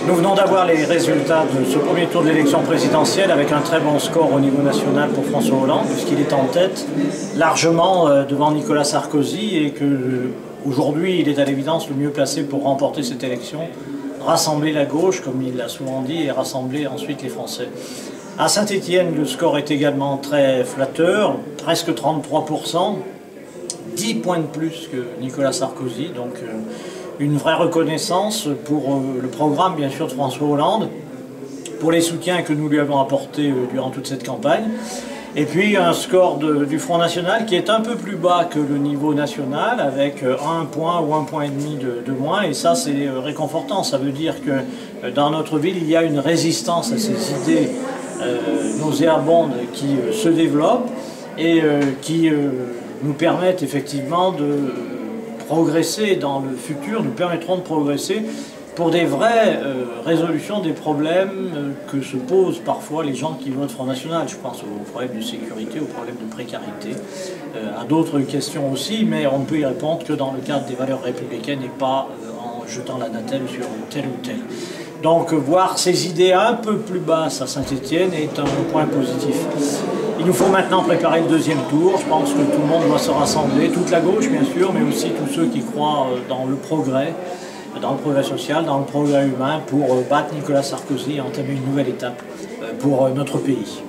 Nous venons d'avoir les résultats de ce premier tour de l'élection présidentielle avec un très bon score au niveau national pour François Hollande, puisqu'il est en tête largement devant Nicolas Sarkozy et que aujourd'hui il est à l'évidence le mieux placé pour remporter cette élection, rassembler la gauche, comme il l'a souvent dit, et rassembler ensuite les Français. À Saint-Étienne, le score est également très flatteur, presque 33%, 10 points de plus que Nicolas Sarkozy, donc une vraie reconnaissance pour le programme bien sûr de François Hollande, pour les soutiens que nous lui avons apportés durant toute cette campagne, et puis un score du Front National qui est un peu plus bas que le niveau national, avec 1 point ou 1,5 point de moins, et ça c'est réconfortant. Ça veut dire que dans notre ville il y a une résistance à ces idées nauséabondes qui se développent et qui nous permettent effectivement de progresser dans le futur, nous permettront de progresser pour des vraies résolutions des problèmes que se posent parfois les gens qui votent Front National. Je pense aux problèmes de sécurité, aux problèmes de précarité, à d'autres questions aussi, mais on ne peut y répondre que dans le cadre des valeurs républicaines et pas en jetant l'anathème sur tel ou tel. Donc voir ces idées un peu plus basses à Saint-Étienne est un point positif. Il nous faut maintenant préparer le deuxième tour. Je pense que tout le monde doit se rassembler, toute la gauche bien sûr, mais aussi tous ceux qui croient dans le progrès social, dans le progrès humain, pour battre Nicolas Sarkozy et entamer une nouvelle étape pour notre pays.